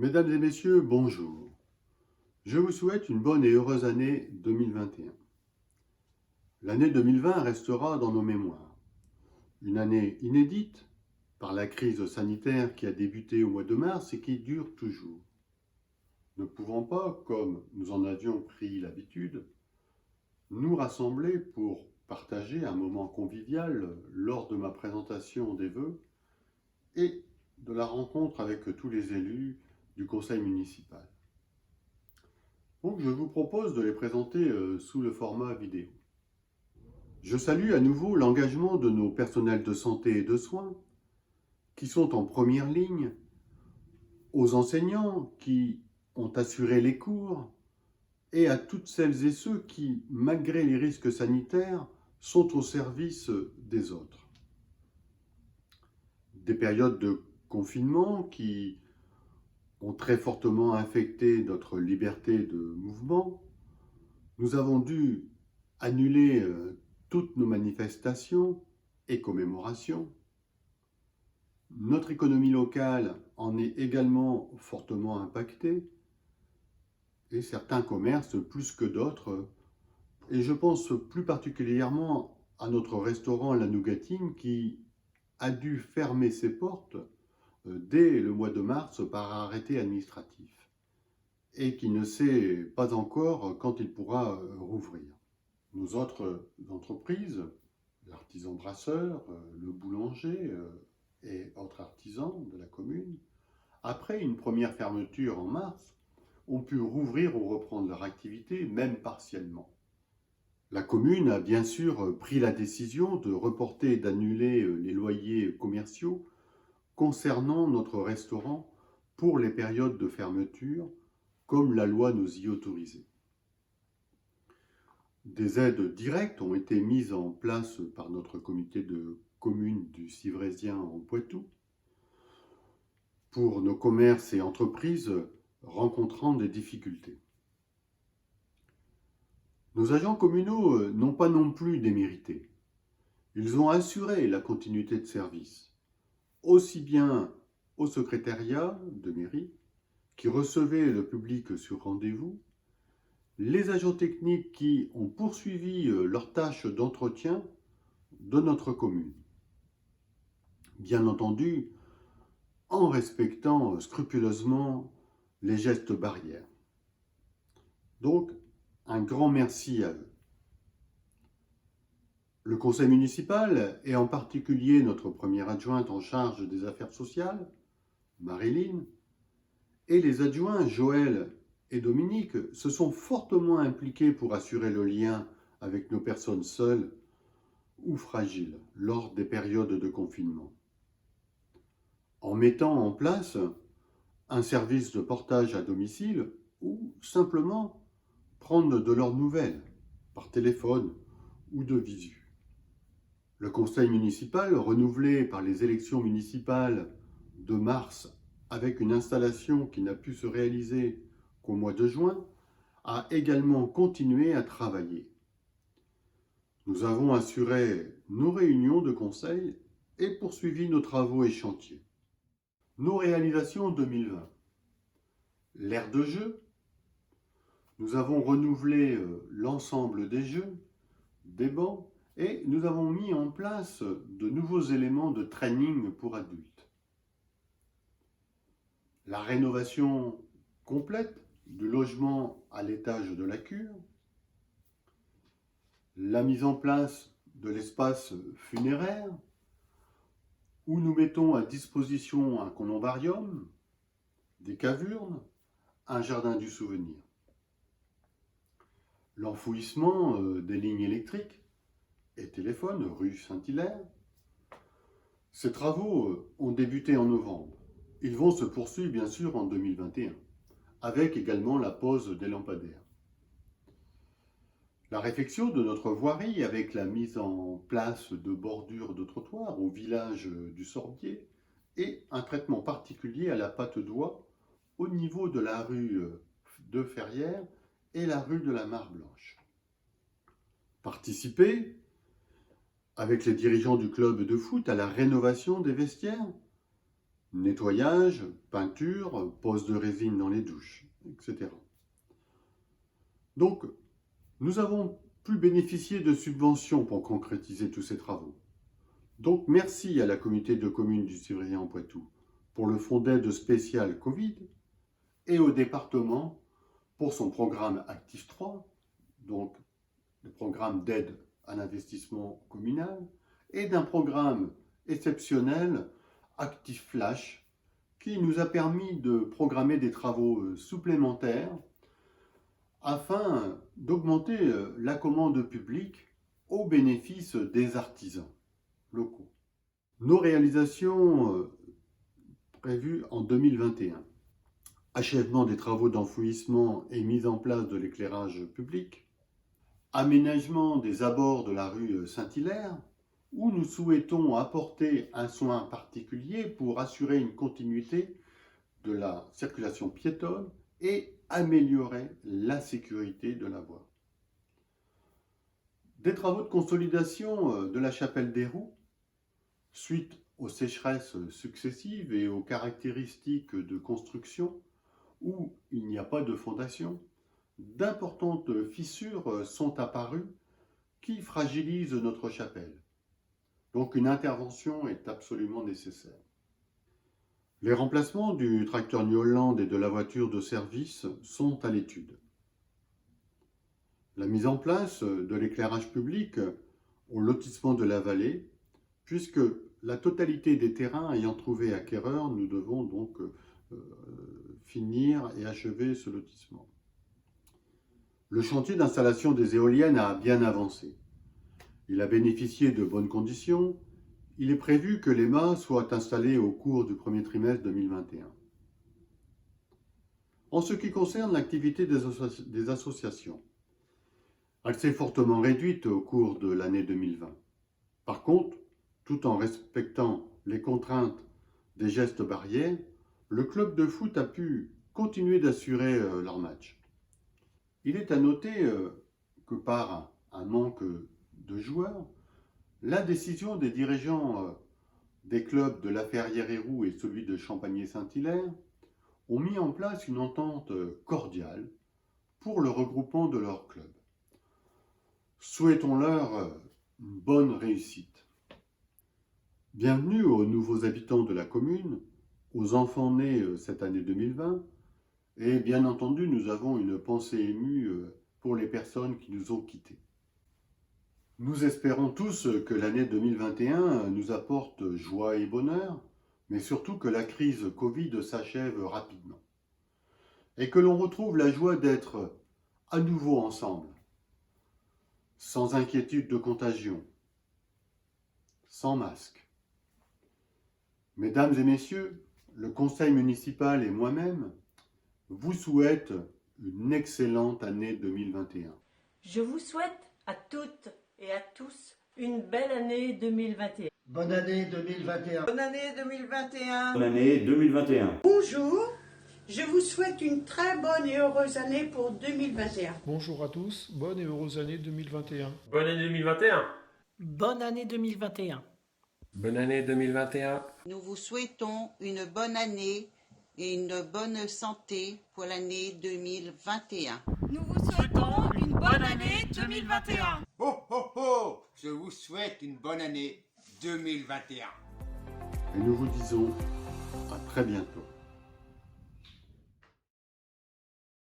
Mesdames et messieurs, bonjour. Je vous souhaite une bonne et heureuse année 2021. L'année 2020 restera dans nos mémoires. Une année inédite par la crise sanitaire qui a débuté au mois de mars et qui dure toujours. Ne pouvant pas, comme nous en avions pris l'habitude, nous rassembler pour partager un moment convivial lors de ma présentation des vœux et de la rencontre avec tous les élus du conseil municipal. Donc je vous propose de les présenter sous le format vidéo. Je salue à nouveau l'engagement de nos personnels de santé et de soins qui sont en première ligne, aux enseignants qui ont assuré les cours et à toutes celles et ceux qui, malgré les risques sanitaires, sont au service des autres. Des périodes de confinement qui ont très fortement affecté notre liberté de mouvement. Nous avons dû annuler toutes nos manifestations et commémorations. Notre économie locale en est également fortement impactée et certains commerces plus que d'autres. Et je pense plus particulièrement à notre restaurant La Nougatine qui a dû fermer ses portes dès le mois de mars par arrêté administratif et qui ne sait pas encore quand il pourra rouvrir. Nos autres entreprises, l'artisan brasseur, le boulanger et autres artisans de la commune, après une première fermeture en mars, ont pu rouvrir ou reprendre leur activité, même partiellement. La commune a bien sûr pris la décision de reporter et d'annuler les loyers commerciaux concernant notre restaurant pour les périodes de fermeture, comme la loi nous y autorisait. Des aides directes ont été mises en place par notre comité de communes du Civrésien en Poitou pour nos commerces et entreprises rencontrant des difficultés. Nos agents communaux n'ont pas non plus démérité. Ils ont assuré la continuité de service, aussi bien au secrétariat de mairie, qui recevait le public sur rendez-vous, les agents techniques qui ont poursuivi leurs tâches d'entretien de notre commune. Bien entendu, en respectant scrupuleusement les gestes barrières. Donc, un grand merci à eux. Le conseil municipal, et en particulier notre première adjointe en charge des affaires sociales, Marilyn, et les adjoints Joël et Dominique se sont fortement impliqués pour assurer le lien avec nos personnes seules ou fragiles lors des périodes de confinement. En mettant en place un service de portage à domicile ou simplement prendre de leurs nouvelles par téléphone ou de visu. Le conseil municipal, renouvelé par les élections municipales de mars avec une installation qui n'a pu se réaliser qu'au mois de juin, a également continué à travailler. Nous avons assuré nos réunions de conseil et poursuivi nos travaux et chantiers. Nos réalisations 2020. L'aire de jeu. Nous avons renouvelé l'ensemble des jeux, des bancs, et nous avons mis en place de nouveaux éléments de training pour adultes. La rénovation complète du logement à l'étage de la cure, la mise en place de l'espace funéraire, où nous mettons à disposition un columbarium, des cavurnes, un jardin du souvenir. L'enfouissement des lignes électriques et téléphones rue Saint-Hilaire. Ces travaux ont débuté en novembre. Ils vont se poursuivre bien sûr en 2021, avec également la pose des lampadaires. La réfection de notre voirie avec la mise en place de bordures de trottoirs au village du Sorbier et un traitement particulier à la patte d'oie au niveau de la rue de Ferrières et la rue de la Mare Blanche. Participer avec les dirigeants du club de foot à la rénovation des vestiaires, nettoyage, peinture, pose de résine dans les douches, etc. Donc, nous avons pu bénéficier de subventions pour concrétiser tous ces travaux. Donc, merci à la communauté de communes du Sévrien-en-Poitou pour le fonds d'aide spécial Covid et au département pour son programme Actif 3, donc le programme d'aide à l'investissement communal, et d'un programme exceptionnel Actif Flash qui nous a permis de programmer des travaux supplémentaires afin d'augmenter la commande publique au bénéfice des artisans locaux. Nos réalisations prévues en 2021. Achèvement des travaux d'enfouissement et mise en place de l'éclairage public. Aménagement des abords de la rue Saint-Hilaire, où nous souhaitons apporter un soin particulier pour assurer une continuité de la circulation piétonne et améliorer la sécurité de la voie. Des travaux de consolidation de la chapelle des Roues, suite aux sécheresses successives et aux caractéristiques de construction où il n'y a pas de fondation, d'importantes fissures sont apparues qui fragilisent notre chapelle. Donc une intervention est absolument nécessaire. Les remplacements du tracteur New Holland et de la voiture de service sont à l'étude. La mise en place de l'éclairage public au lotissement de la vallée, puisque la totalité des terrains ayant trouvé acquéreur, nous devons donc finir et achever ce lotissement. Le chantier d'installation des éoliennes a bien avancé. Il a bénéficié de bonnes conditions. Il est prévu que les mâts soient installés au cours du premier trimestre 2021. En ce qui concerne l'activité des associations, elle s'est fortement réduite au cours de l'année 2020. Par contre, tout en respectant les contraintes des gestes barrières, le club de foot a pu continuer d'assurer leurs matchs. Il est à noter que par un manque de joueurs, la décision des dirigeants des clubs de La Ferrière-et-Roux et celui de Champagné-Saint-Hilaire ont mis en place une entente cordiale pour le regroupement de leurs clubs. Souhaitons-leur une bonne réussite. Bienvenue aux nouveaux habitants de la commune, aux enfants nés cette année 2020, et bien entendu, nous avons une pensée émue pour les personnes qui nous ont quittés. Nous espérons tous que l'année 2021 nous apporte joie et bonheur, mais surtout que la crise Covid s'achève rapidement et que l'on retrouve la joie d'être à nouveau ensemble, sans inquiétude de contagion, sans masque. Mesdames et messieurs, le conseil municipal et moi-même vous souhaitent une excellente année 2021. Je vous souhaite à toutes et à tous une belle année 2021. Bonne année 2021. Bonne année 2021. Bonne année 2021. Bonjour, je vous souhaite une très bonne et heureuse année pour 2021. Bonjour à tous, bonne et heureuse année 2021. Bonne année 2021. Bonne année 2021. Bonne année 2021. Nous vous souhaitons une bonne année et une bonne santé pour l'année 2021. Nous vous souhaitons une bonne année 2021. Ho ho ho! Je vous souhaite une bonne année 2021. Et nous vous disons à très bientôt.